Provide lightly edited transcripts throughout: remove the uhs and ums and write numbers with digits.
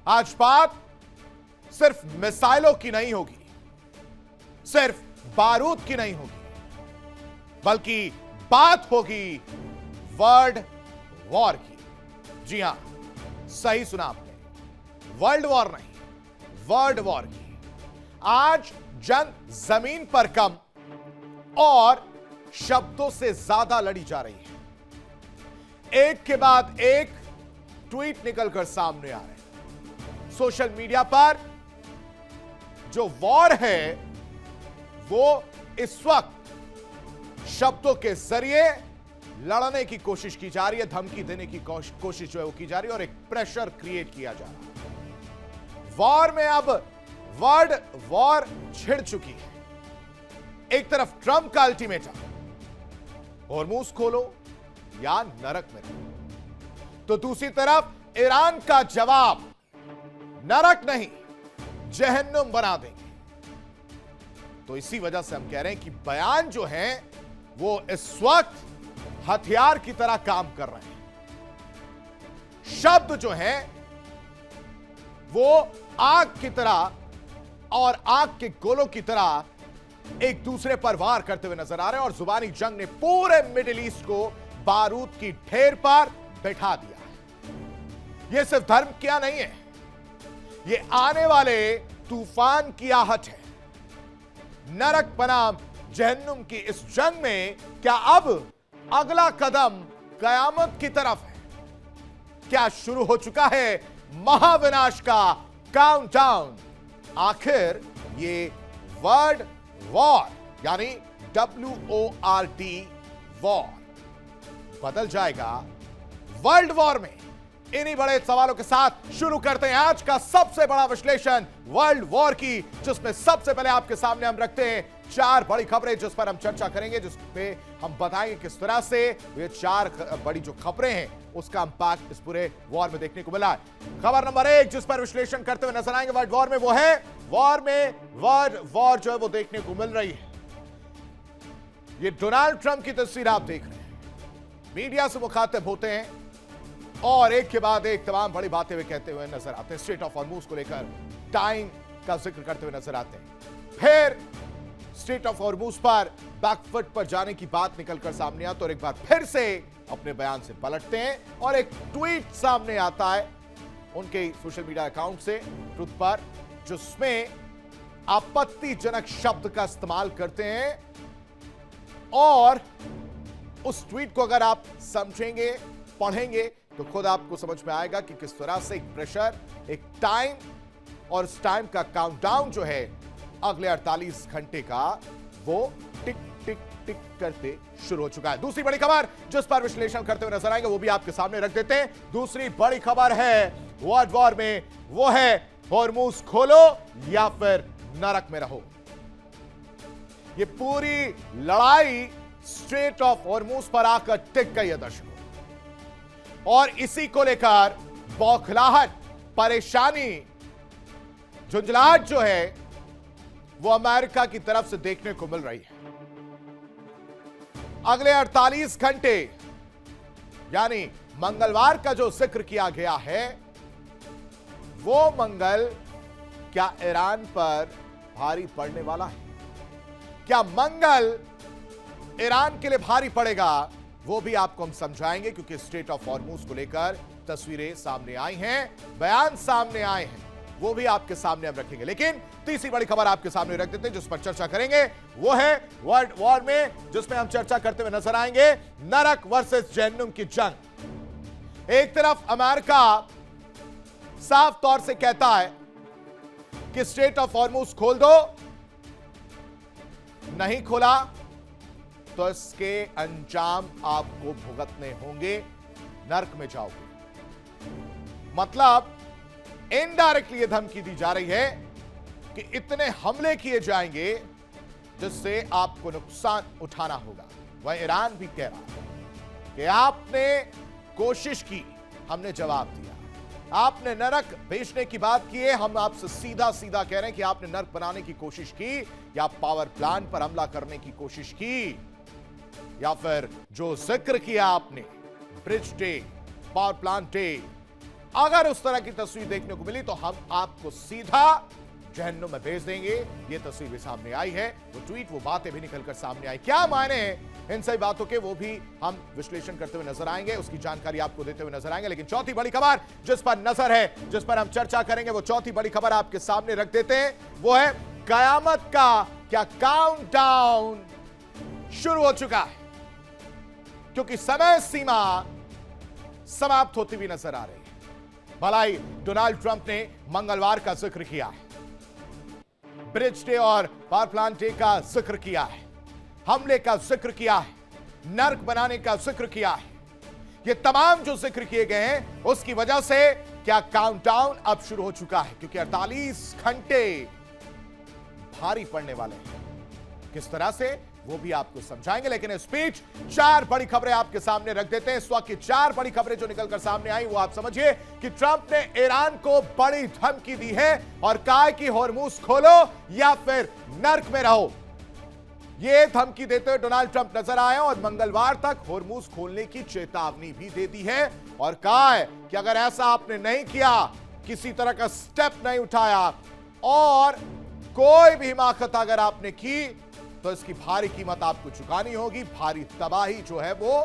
आज बात सिर्फ मिसाइलों की नहीं होगी, सिर्फ बारूद की नहीं होगी, बल्कि बात होगी वर्ल्ड वॉर की। जी हां, सही सुना आपने, वर्ल्ड वॉर नहीं, वर्ल्ड वॉर की। आज जंग जमीन पर कम और शब्दों से ज्यादा लड़ी जा रही है। एक के बाद एक ट्वीट निकलकर सामने आ रहे हैं। सोशल मीडिया पर जो वॉर है वो इस वक्त शब्दों के जरिए लड़ने की कोशिश की जा रही है, धमकी देने की कोशिश जो है वो की जा रही है और एक प्रेशर क्रिएट किया जा रहा है। वॉर में अब वर्ल्ड वॉर छिड़ चुकी है। एक तरफ ट्रंप का अल्टीमेटम, होर्मुज खोलो या नरक में रहो, तो दूसरी तरफ ईरान का जवाब, नरक नहीं जहन्नुम बना देंगे। तो इसी वजह से हम कह रहे हैं कि बयान जो है वो इस वक्त हथियार की तरह काम कर रहे हैं। शब्द जो है वो आग की तरह और आग के गोलों की तरह एक दूसरे पर वार करते हुए नजर आ रहे हैं और जुबानी जंग ने पूरे मिडिल ईस्ट को बारूद की ढेर पर बैठा दिया है। यह सिर्फ धर्म क्या नहीं है, यह आने वाले तूफान की आहट है। नरक बनाम जहन्नुम की इस जंग में क्या अब अगला कदम कयामत की तरफ है? क्या शुरू हो चुका है महाविनाश का काउंटडाउन? आखिर ये वर्ल्ड वॉर यानी WORD वॉर बदल जाएगा वर्ल्ड वॉर में? इन्हीं बड़े सवालों के साथ शुरू करते हैं आज का सबसे बड़ा विश्लेषण वर्ल्ड वॉर की, जिसमें सबसे पहले आपके सामने हम रखते हैं 4 बड़ी खबरें जिस पर हम चर्चा करेंगे, जिस पे हम बताएंगे किस तरह से ये 4 बड़ी जो खबरें हैं उसका इंपैक्ट इस पूरे वॉर में देखने को मिला है। खबर नंबर 1 जिस पर विश्लेषण करते हुए नजर आएंगे वर्ल्ड वॉर में, वो है वॉर में वर्ल्ड वॉर जो है वो देखने को मिल रही है। ये डोनाल्ड ट्रंप की तस्वीर आप देख रहे हैं, मीडिया से मुखातिब होते हैं और एक के बाद एक तमाम बड़ी बातें वे कहते हुए नजर आते हैं। स्ट्रेट ऑफ हॉर्मुज को लेकर टाइम का जिक्र करते हुए नजर आते हैं। फिर स्ट्रेट ऑफ हॉर्मुज पर बैकफुट पर जाने की बात निकलकर सामने आती है और एक बार फिर से अपने बयान से पलटते हैं और एक ट्वीट सामने आता है उनके सोशल मीडिया अकाउंट से ट्रुथ पर, जिसमें आपत्तिजनक शब्द का इस्तेमाल करते हैं और उस ट्वीट को अगर आप समझेंगे, पढ़ेंगे तो खुद आपको समझ में आएगा कि किस तरह से एक प्रेशर, एक टाइम और इस टाइम का काउंटडाउन जो है अगले 48 घंटे का वो टिक टिक टिक करते शुरू हो चुका है। दूसरी बड़ी खबर जिस पर विश्लेषण करते हुए नजर आएंगे वो भी आपके सामने रख देते हैं। दूसरी बड़ी खबर है वर्ल्ड वॉर में, वो है होर्मुज खोलो या फिर नरक में रहो। ये पूरी लड़ाई स्ट्रेट ऑफ होर्मुज पर आकर टिक गई है दर्शकों, और इसी को लेकर बौखलाहट, परेशानी, झुंझलाहट जो है वो अमेरिका की तरफ से देखने को मिल रही है। अगले 48 घंटे यानी मंगलवार का जो जिक्र किया गया है वो मंगल क्या ईरान पर भारी पड़ने वाला है? क्या मंगल ईरान के लिए भारी पड़ेगा? वो भी आपको हम समझाएंगे, क्योंकि स्ट्रेट ऑफ हॉर्मुज को लेकर तस्वीरें सामने आई हैं, बयान सामने आए हैं, वो भी आपके सामने हम रखेंगे। लेकिन तीसरी बड़ी खबर आपके सामने रख देते हैं जिस पर चर्चा करेंगे, वो है वर्ल्ड वॉर में, जिसमें हम चर्चा करते हुए नजर आएंगे नरक वर्सेस जहन्नुम की जंग। एक तरफ अमेरिका साफ तौर से कहता है कि स्ट्रेट ऑफ हॉर्मुज खोल दो, नहीं खोला तो इसके अंजाम आपको भुगतने होंगे, नरक में जाओगे। मतलब इनडायरेक्टली यह धमकी दी जा रही है कि इतने हमले किए जाएंगे जिससे आपको नुकसान उठाना होगा। वह ईरान भी कह रहा है कि आपने कोशिश की, हमने जवाब दिया। आपने नरक भेजने की बात की है, हम आपसे सीधा सीधा कह रहे हैं कि आपने नरक बनाने की कोशिश की, या पावर प्लांट पर हमला करने की कोशिश की, या फिर जो जिक्र किया आपने bridge day, power plant day, अगर उस तरह की तस्वीर देखने को मिली तो हम आपको सीधा जहन्नुम में भेज देंगे। ये तस्वीर भी सामने आई है, वो ट्वीट, वो बातें भी निकलकर सामने आई। क्या मायने हैं इन सभी बातों के, वो भी हम विश्लेषण करते हुए नजर आएंगे, उसकी जानकारी आपको देते हुए नजर आएंगे। लेकिन चौथी बड़ी खबर जिस पर नजर है, जिस पर हम चर्चा करेंगे, वो चौथी बड़ी खबर आपके सामने रख देते हैं। वो है कयामत का क्या काउंटडाउन शुरू हो चुका है, क्योंकि समय सीमा समाप्त होती हुई नजर आ रही है। भलाई डोनाल्ड ट्रंप ने मंगलवार का जिक्र किया है, ब्रिज डे और पावर प्लांट डे का जिक्र किया है, हमले का जिक्र किया है, नर्क बनाने का जिक्र किया है। ये तमाम जो जिक्र किए गए हैं उसकी वजह से क्या काउंटडाउन अब शुरू हो चुका है, क्योंकि 48 घंटे भारी पड़ने वाले हैं। किस तरह से वो भी आपको समझाएंगे, लेकिन इस बीच 4 बड़ी खबरें आपके सामने रख देते हैं। इस वक्त की 4 बड़ी खबरें जो निकलकर सामने आई वो आप समझिए कि ट्रंप ने ईरान को बड़ी धमकी दी है और कहा कि होर्मुज खोलो या फिर नर्क में रहो। ये धमकी देते हुए डोनाल्ड ट्रंप नजर आए और मंगलवार तक होर्मुज खोलने की चेतावनी भी दे दी है और कहा है कि अगर ऐसा आपने नहीं किया, किसी तरह का स्टेप नहीं उठाया और कोई भी हिमाकत अगर आपने की तो इसकी भारी कीमत आपको चुकानी होगी, भारी तबाही जो है वो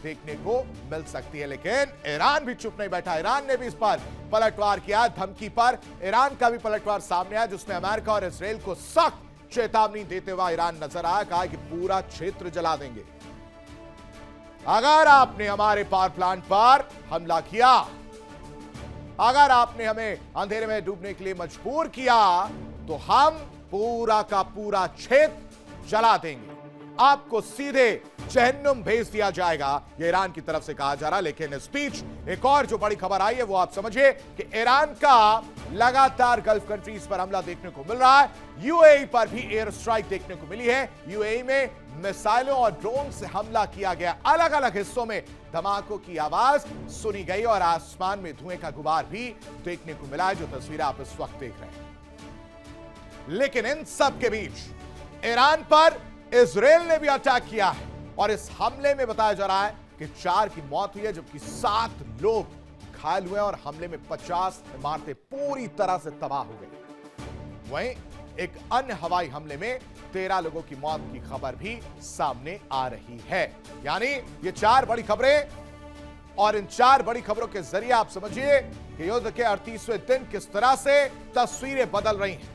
देखने को मिल सकती है। लेकिन ईरान भी चुप नहीं बैठा, ईरान ने भी इस पर पलटवार किया। धमकी पर ईरान का भी पलटवार सामने आया, जिसमें अमेरिका और इजराइल को सख्त चेतावनी देते हुए ईरान नजर आया, कहा कि पूरा क्षेत्र जला देंगे अगर आपने हमारे पावर प्लांट पर हमला किया, अगर आपने हमें अंधेरे में डूबने के लिए मजबूर किया तो हम पूरा का पूरा क्षेत्र जला देंगे, आपको सीधे जहन्नुम भेज दिया जाएगा, ये ईरान की तरफ से कहा जा रहा है। लेकिन इस बीच एक और जो बड़ी खबर आई है वो आप समझिए कि ईरान का लगातार गल्फ कंट्रीज पर हमला देखने को मिल रहा है। यूएई पर भी एयर स्ट्राइक देखने को मिली है। यूएई में मिसाइलों और ड्रोन से हमला किया गया, अलग अलग हिस्सों में धमाकों की आवाज सुनी गई और आसमान में धुएं का गुबार भी देखने को मिला है, जो तस्वीरें आप इस वक्त देख रहे हैं। लेकिन इन सब के बीच ईरान पर इजराइल ने भी अटैक किया है और इस हमले में बताया जा रहा है कि 4 की मौत हुई है, जबकि 7 लोग घायल हुए और हमले में 50 इमारतें पूरी तरह से तबाह हो गई। वहीं एक अन्य हवाई हमले में 13 लोगों की मौत की खबर भी सामने आ रही है। यानी ये 4 बड़ी खबरें, और इन 4 बड़ी खबरों के जरिए आप समझिए कि युद्ध के 38वें दिन किस तरह से तस्वीरें बदल रही हैं।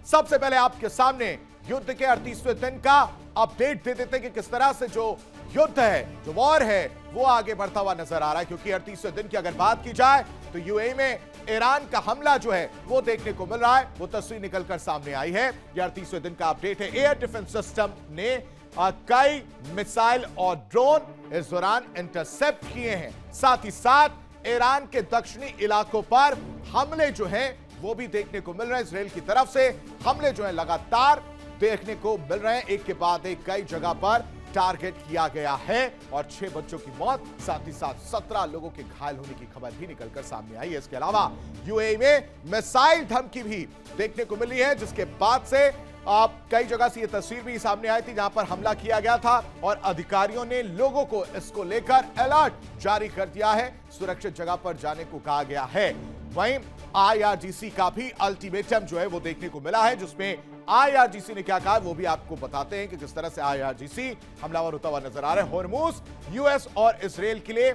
सबसे पहले आपके सामने युद्ध के 38वें दिन का अपडेट दे देते हैं कि किस तरह से जो युद्ध है, जो वॉर है, वो आगे बढ़ता हुआ नजर आ रहा है। क्योंकि 38वें दिन की अगर बात की जाए तो यूएई में ईरान का हमला जो है वो देखने को मिल रहा है, वो तस्वीर निकलकर सामने आई है। यह 38वें दिन का अपडेट है। एयर डिफेंस सिस्टम ने कई मिसाइल और ड्रोन इस दौरान इंटरसेप्ट किए हैं। साथ ही साथ ईरान के दक्षिणी इलाकों पर हमले जो हैं वो भी देखने को मिल रहे हैं। इजराइल की तरफ से हमले जो है लगातार देखने को मिल रहे हैं, एक के बाद एक कई जगह पर टारगेट किया गया है और 6 बच्चों की मौत, साथ ही साथ 17 लोगों के घायल होने की खबर भी निकलकर सामने आई है। इसके अलावा यूएई में मिसाइल धमकी भी देखने को मिली है, जिसके बाद से कई जगह से ये तस्वीर भी सामने आई थी जहां पर हमला किया गया था और अधिकारियों ने लोगों को इसको लेकर अलर्ट जारी कर दिया है, सुरक्षित जगह पर जाने को कहा गया है। वहीं आईआरजीसी का भी अल्टीमेटम जो है वो देखने को मिला है, जिसमें आईआरजीसी ने क्या कहा वो भी आपको बताते हैं कि किस तरह से आईआरजीसी हमलावर होता हुआ नजर आ रहा है। होर्मुज यूएस और इजराइल के लिए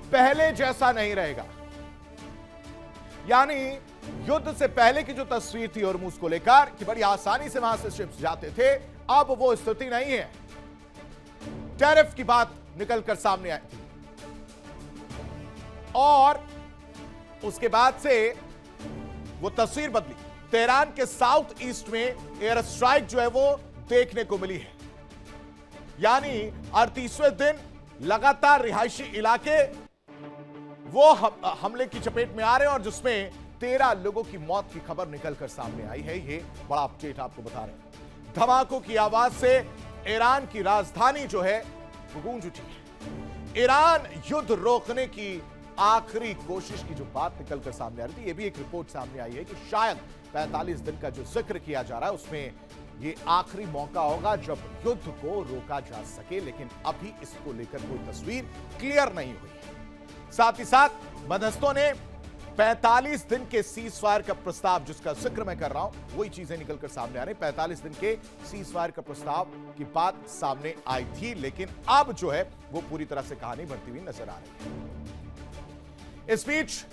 पहले जैसा नहीं रहेगा, यानी युद्ध से पहले की जो तस्वीर थी होर्मुज को लेकर कि बड़ी आसानी से वहां से शिप्स जाते थे, अब वो स्थिति नहीं है। टैरिफ की बात निकलकर सामने आई थी और उसके बाद से वो तस्वीर बदली। तेहरान के साउथ ईस्ट में एयर स्ट्राइक जो है वो देखने को मिली है, यानी 38वें दिन लगातार रिहायशी इलाके वो हमले की चपेट में आ रहे हैं और जिसमें 13 लोगों की मौत की खबर निकलकर सामने आई है। ये बड़ा अपडेट आपको बता रहे हैं। धमाकों की आवाज से ईरान की राजधानी जो है वो गूंज उठी है। ईरान युद्ध रोकने की आखिरी कोशिश की जो बात निकलकर सामने आ रही थी, ये भी एक रिपोर्ट सामने आई है कि शायद 45 दिन का जो जिक्र किया जा रहा है उसमें ये आखिरी मौका होगा जब युद्ध को रोका जा सके, लेकिन अभी इसको लेकर कोई तस्वीर क्लियर नहीं हुई है। साथ ही साथ मध्यस्थों ने 45 दिन के सीजफायर का प्रस्ताव, जिसका जिक्र मैं कर रहा हूं, वही चीजें निकलकर सामने आ रही। 45 दिन के सीजफायर का प्रस्ताव की बात सामने आई थी, लेकिन अब जो है वो पूरी तरह से कहानी बढ़ती हुई नजर आ रही है। इस बीच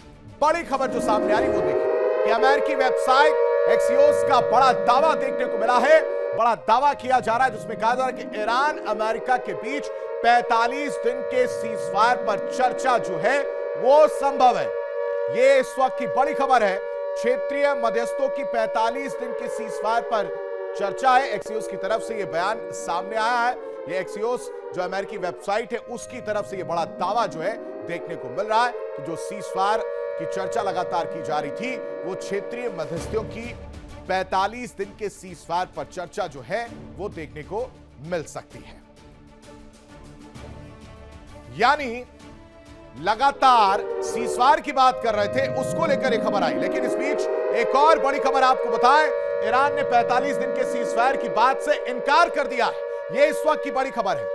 बड़ी खबर जो सामने आ रही वो देखिए कि अमेरिकी वेबसाइट एक्सियोस का बड़ा दावा देखने को मिला है। बड़ा दावा किया जा रहा है जिसमें कहा जा रहा है कि ईरान अमेरिका के बीच 45 दिन के सीजफायर पर चर्चा जो है वो संभव है। ये इस वक्त की बड़ी खबर है। क्षेत्रीय मध्यस्थों की 45 दिन के सीजफायर पर चर्चा है। एक्सियोस की तरफ से यह बयान सामने आया है। ये एक्सियोस जो अमेरिकी वेबसाइट है उसकी तरफ से यह बड़ा दावा जो है देखने को मिल रहा है कि जो सीजफायर की चर्चा लगातार की जा रही थी वो क्षेत्रीय मध्यस्थों की 45 दिन के सीजफायर पर चर्चा जो है वो देखने को मिल सकती है। यानी लगातार सीजफायर की बात कर रहे थे, उसको लेकर एक खबर आई, लेकिन इस बीच एक और बड़ी खबर आपको बताएं, ईरान ने 45 दिन के सीजफायर की बात से इनकार कर दिया है। यह इस वक्त की बड़ी खबर है।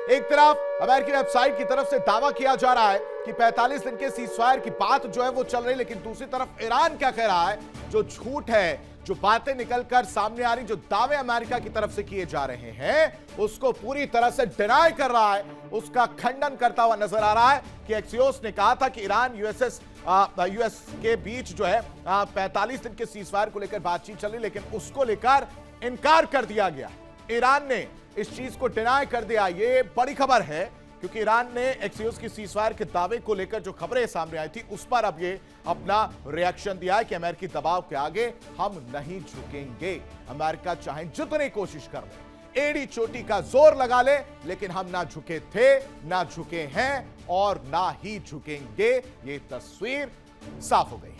एक तरफ अमेरिकी वेबसाइट की तरफ से दावा किया जा रहा है कि 45 दिन के सीजफायर की बात जो है वो चल रही है, लेकिन दूसरी तरफ ईरान क्या कह रहा है, जो झूठ है, जो बातें निकलकर सामने आ रही, जो दावे अमेरिका की तरफ से किए जा रहे हैं उसको पूरी तरह से डिनाई कर रहा है, उसका खंडन करता हुआ नजर आ रहा है कि एक्सियोस ने कहा था कि ईरान यूएस के बीच जो है 45 दिन के सीजफायर को लेकर बातचीत चल रही, लेकिन उसको लेकर इनकार कर दिया गया। ईरान ने इस चीज को डिनाई कर दिया। ये बड़ी खबर है क्योंकि ईरान ने एक्सियोस की सीजफायर के दावे को लेकर जो खबरें सामने आई थी उस पर अब ये अपना रिएक्शन दिया है कि अमेरिकी दबाव के आगे हम नहीं झुकेंगे। अमेरिका चाहे जितनी कोशिश कर ले, एड़ी चोटी का जोर लगा ले, लेकिन हम ना झुके थे, ना झुके हैं और ना ही झुकेंगे। ये तस्वीर साफ हो गई।